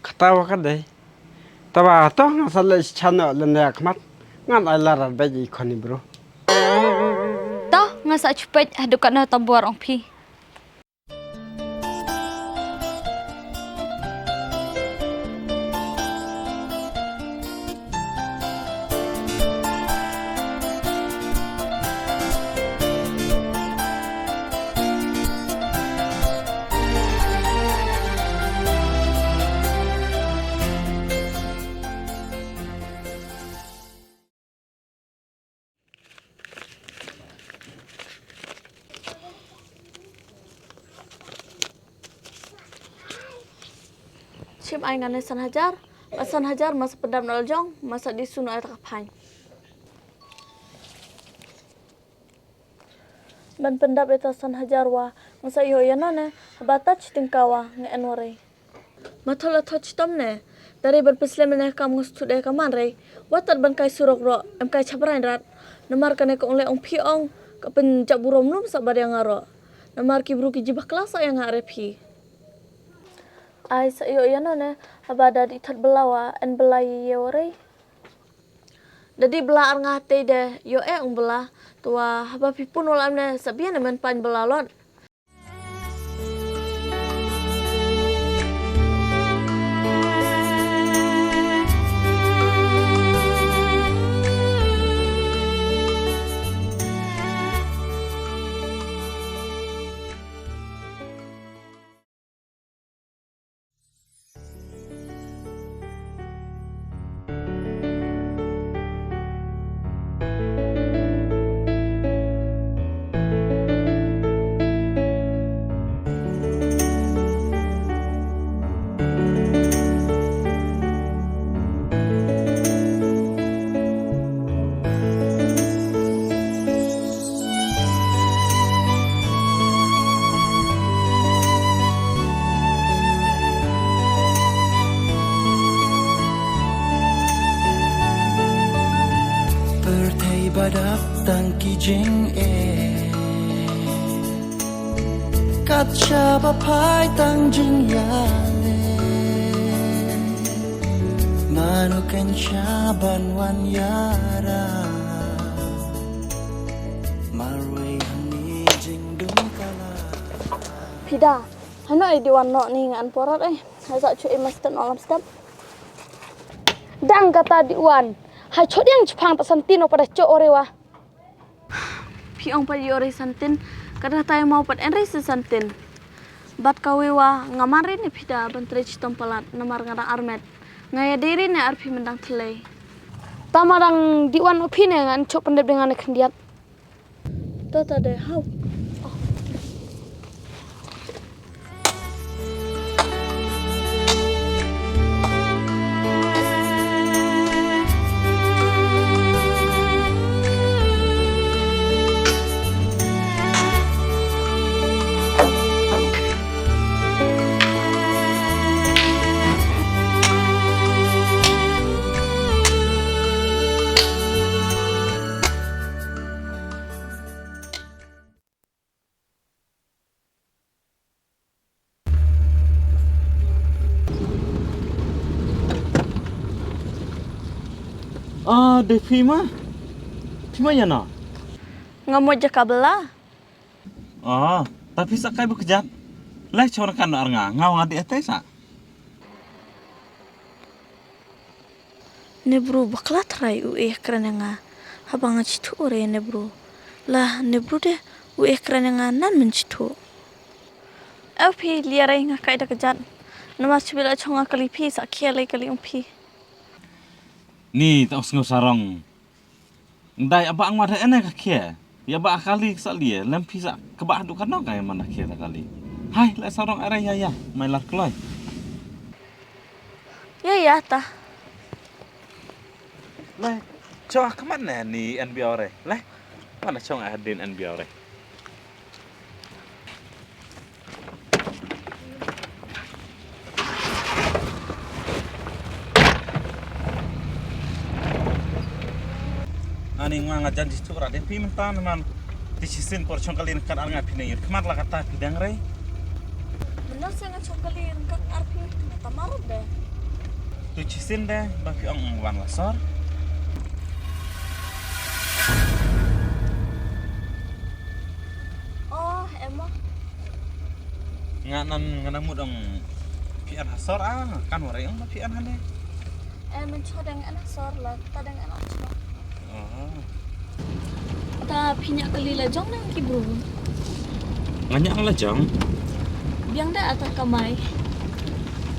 ketawa kan deh. Tawa toh ngasal channel lenda kemat ngan alaran bayi ikoni bro. Toh ngasa cepet adukan na tabuar ong pi. Cim ai ngane san hajar masa pedam nol jong masa di sunu ai takapai. Ban pendap eta san hajar wa masa yo yanane bata citingkawa nge enore. Mathola thoch tamne dari ban pislem ne kam ngustu de kaman re watat ban kai surok ro em kai chabrain rat namar kane ko le ong pi ong ka pen jaburom num sabar yang ngaro namar ki bru ki jibah klasa yang ngare pi. Ai sa yo yanane abada di that belawa en belai yore. Dadi bela ar ngate de yo ong bela tua haba pipun ulam ne sabian men pan belalon. Badak tangki jing kat siapa pai tang jing yale manukan syaban wan yara marway hani jing dum kala Pida, hano ai di wan no ni ngan porat hazak cu emas ten olam step. Dang kata di wan hai chod yang chpang ta santin pada cho orewa. Pi ong pa ore santin kada tay mau pat enri santin. Bat kawewa ngamari ni pida bantre chitom palat namar ngarang armet. Ngaya diri ne arpi mendang thelai. Tamarang diwan opine ngan chok pendep dengan kendiat. Tota de hau. Devi mah, gimana na? Ngamot je kabela. Tapi sakai bekerja. Leh corang kan arnga, ngau ngadi etesa. Ne bro baklat rai keren nga. Habang citu ore ne bro. Lah ne bro de keren nga nan mencitu. Pi liarai nga kai da kejat. Nama cibila chonga kali pi sak kialai kali umpi. Ni tak usah sarong. Ndai abang mada ene ka kia. Ya ba kali salie lempi sak kebah du kan kaya mana kia kali. Hai le sarong are ya mailar kloy. Ya ta. Le coa kemana ni NB ore? Le mana chong adin NB ore? Ani nga janji cukra de pimentan nan disisin por chongkalin kan arnga pinir kemar la kata pidang rei Benar saya ngacong kali kan arpi tamarut deh. tu cisin deh bagi ong wan lasor. Oh, emang. Nganan mudong pian hasor kan warai ong pian hane. Mencodeng anak sor lah, tadeng anak cuma. Oh. Tapi nyak kali lajong nang ki bro. Nganyak lajang. Biang dah atas kamai.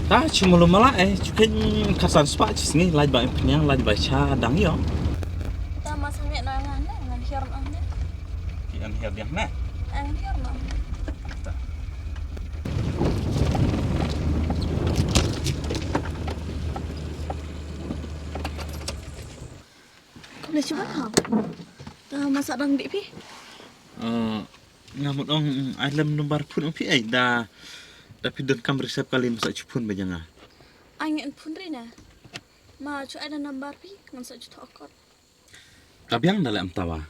Ta cuma lu mala cukin kasan spa cisngi laj ba penyang laj ba cha dang yo. Ta masane nangan ngan hiar nang. Pian hiar dia na. Ang hiar nang. Boleh cuba ha? Ta masak dang dik pi. Ngamut ong alam nomor pun ong pi da tapi don kam resep kali masak cupun bajanga. Angin pun rina. Ma cu ada nambar pi ngan sa juta akot. Kabiang dalam tawa.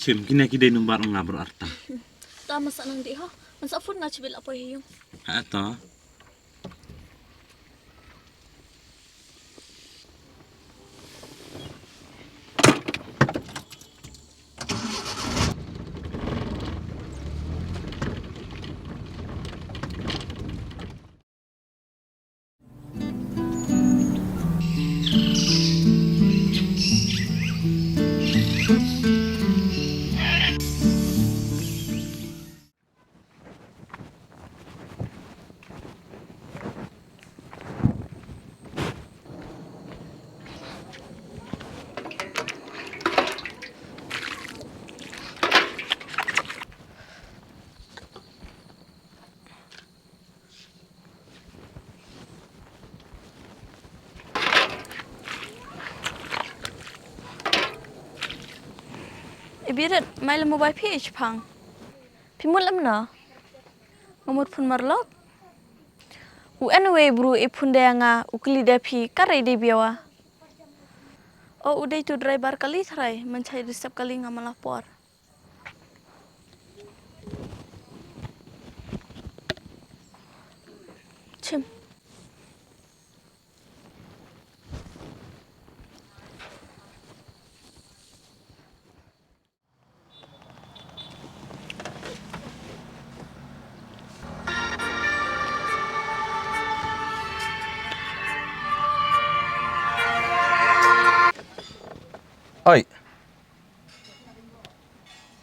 Cim kini kidai nomor ong ngabro arta. Ta masak nang dik ha. Masak pun nga cibil apa hiyong. Ha to. Ibirat mai le mobile pi pang. Pi mulam na. Ngamut pun marlok. Anyway bro ipun dia nga ukli dia pi karai dia biawa. Oh udah itu driver kali try mencari resep kali ngamal lapor. Cim. Oi.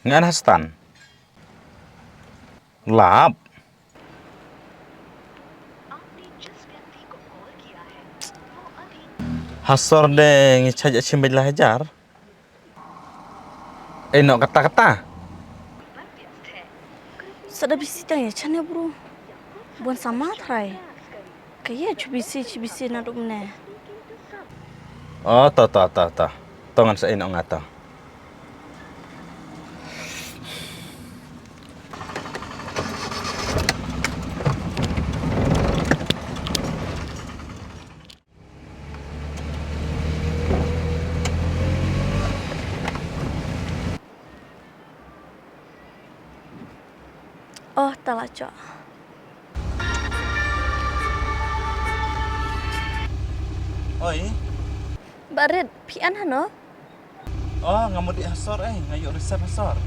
Ngan hastan. Lab. Hasor deh ngecaj cimbaj lahajar. No kata-kata. Sada bisi tang ya chane bro. Buan sama try. Kaya cubisi naduk ne. Oh, to. Tongan sa ino nga to. Oh, talaco. Oi. Baret pian hano. Oh, ngamut di hasor ngayu resep hasor.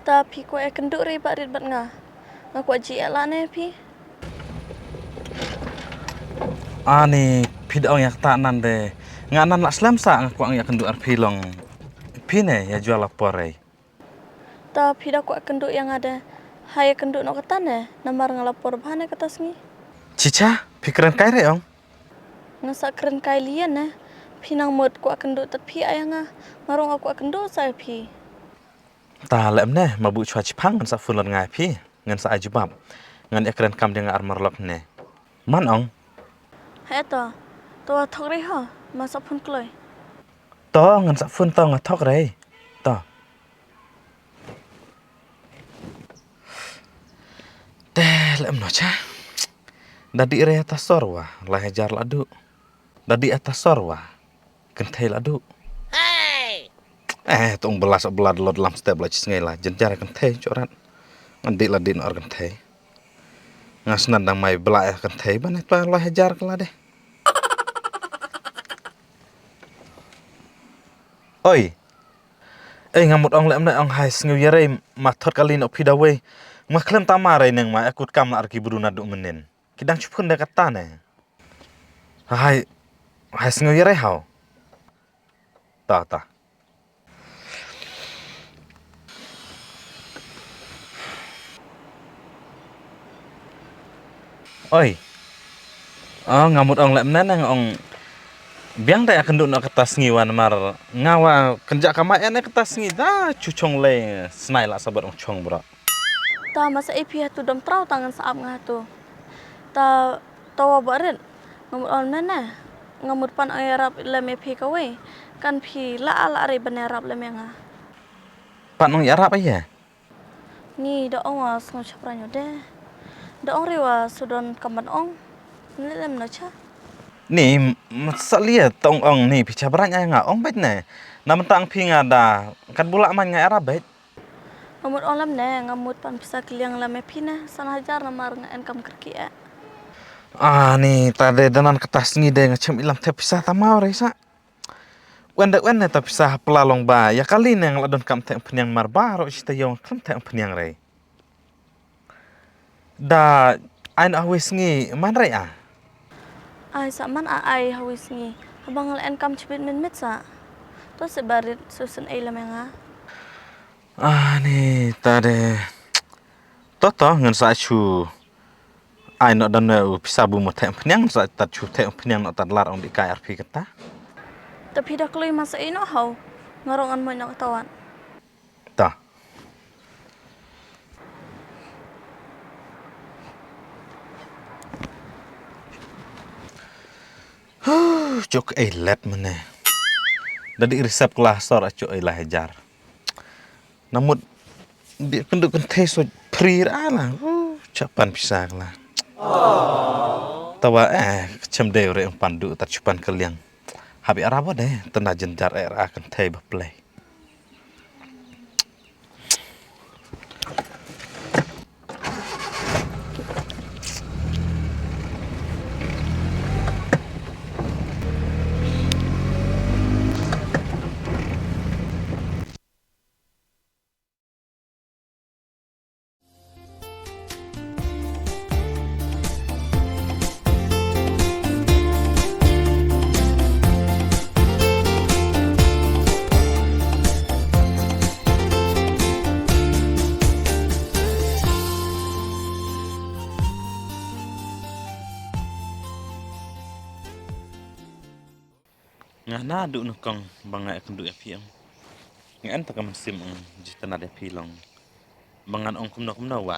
Tapi ko kenduk ri baret bat nga. Ngaku aji elane pi. Ani pidong yak tanan de. Nganan lak slam sa ngaku ang yak kenduk arpilong. Pine ya jual lapor Tapi dah ko kenduk yang ada. Hai kenduk no katane namar ngalapor bahane katas ngi. Cica, pikiran kaya ong. Ngasa keren kai lian ne. Pinang mut ko kenduk tat pi ayanga. Ngarong aku kenduk saya pi. Ta lem ne mabu chua chipang ngan sa fulon ngai pi ngan sa ajubab. Ngan ekran kam dengan armor lock ne. Man ong. Hai to. To thok re ha. Masa pun kloi. To ngan sa fun to ngathok rei. To. Lem no cha. Dadi re atas sorwa lahajar ladu. Dadi atas sorwa kentai ladu. Hey. tong belas belad lot lam step la chisngai la jenjar kan the chorat ngandi la din or kan the ngasnan dang mai bela kan the ban itu la hajar kala deh. Oi, ngamut ong lem na ong hai sngu yare ma thot kalin op hidawe ma klem tamare neng ma akut kam la arki bruna du menen kidang chupun da kata ne hai sngu yare hau ta oi ngamut ong lem na nang ong biang da akan duk nak kertas ngiwan mar ngawa kenjak kama ene kertas ngi da cucong le snai la sabar ong chong bra Ta masa ipi hatu dom trau tangan saap ngatu. Ta tawa barin ngamut on mana ngamut pan ay rap lem ipi kawe kan pi la ala ari benerap lem yang pan ong yarap ya ni da ong was ngau chapranyo de da ong rewa sudon kaman ong lem na cha ni masalia tong ong ni picha branya nga ong bet ne nam tang pinga da kan bulak man nga yarap bet ngamut on lem ne ngamut pan pisa kiliang lem ipi na sana hajar namar ngaen kam kerki ni tade danan kertas ngi de ngacem ilam te pisah tamau resa wende ta pisah pelalong ba ya kali neng ladon kam te penyang marba ro ista yong kam te penyang re da ain awis ngi man re ai sa man ai hawis ngi habang ngaen kam chibit min mit sa to se barit susun ai lem yang ni tade toto ngan sa chu ai no dan pisah bu mo te penyang sa tat chu te penyang no tat lar ong di KRP kata tapi dah kelui masa ino hau ngarongan mo nak tawan ta cok let mana dari resep kelas sor cok lah hajar namun dia kenduk kenteh so free lah capan pisah lah tawa kecem deh orang pandu tak cupan keliang habi arabo deh tena jenjar akan teh beplay ngana duk nukong bangai kenduk ya piang ngan tak sim jitana de pilong bangan ong kumna wa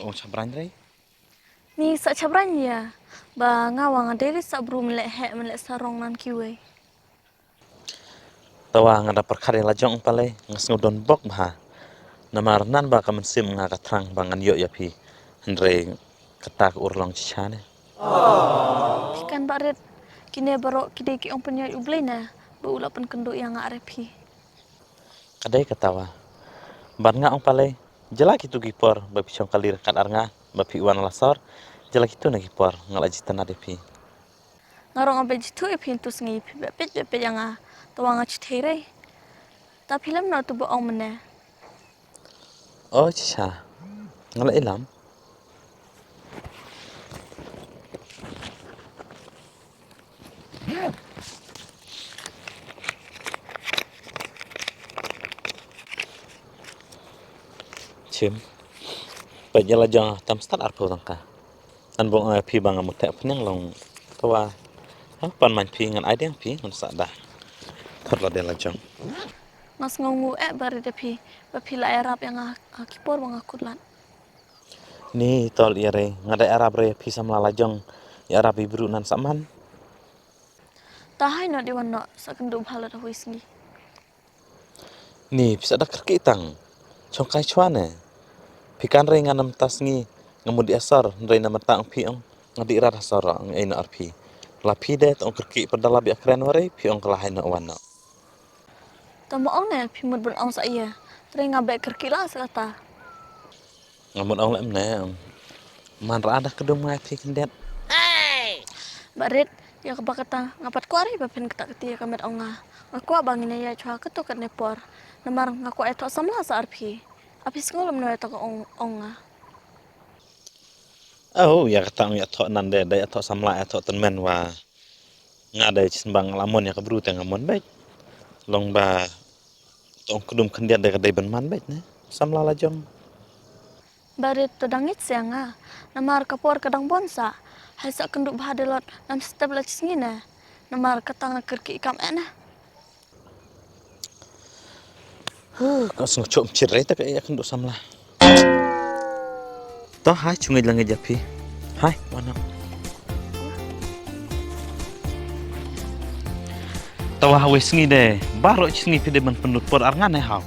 ong chabran re ni sa chabran ya ba ngawang aderi sa bru melek he melek sarong nan kiwe tawa ngada perkara la jong pale ngas ngodon bok bah namar nan ba sim ngaka trang bangan yo ya pi andre ketak urlong chane pikan barit kini barok kide ki ong penyai ublay na bu ulapan kenduk yang ngarepi kadai katawa ban nga ong pale jela kitu gipor ba pichong kalir kat arnga ba pi wan lasor jela kitu na gipor ngala jitana de pi ngarong ambe jitu e pintus ngi pet yang tawang chithere ta film na tu bo ong mena oh cha ngala ilam chim pajala jang tam start arpo tangka an bong pi bang amut te penyang long tawa pan man pi ngan ai deng pi ngan sa dah thotla de la jang ngas ngongu barit de pi ba pi la arab yang akipor bang akutlan ni tol iare ngada arab re pi samla la jang ya arab ibru nan saman tahai no di wano sa kenduk bhala da wisngi ni bisa dak kerki tang chongkai chwane pikan re nganam tasngi ngamudi asar re na matang pi ong ngadi rat asar ang ina arpi la pi de ong kerki padala bi akren ware pi ong kalahin no wana Tamo ong ne phimut bun ong sa iya. Tring ngabe kerkila sekata. Ngamut ong lem ne. Man ra ada kedung mai pi kendet. Barit ya kebakata ngapat kuari bapen ketak ketia kamet onga. Ngaku abangin ya chua ketu ket nepor. Namar ngaku eto samla sa arpi. Apis ngolom no eto onga. Oh, ya kata ya tok nande dai tok samla tok tenmen wa. Ngada sembang lamun ya kebru teng amon baik. Long ba tong kedum kendet dai kadai ben man baik ne. Samla la jong. Barit to dangit sianga. Namar kapor kadang bonsa. Hai sak kenduk bahadelot nam step la cisngina. Namar katang kerki ikam ena. Kau sengok cok cirai tak kayak kenduk samla. Toh hai cungai lang japi. Hai mana? Tawa wes ngi deh. Baru cisngi pide man pendut por arngan hau.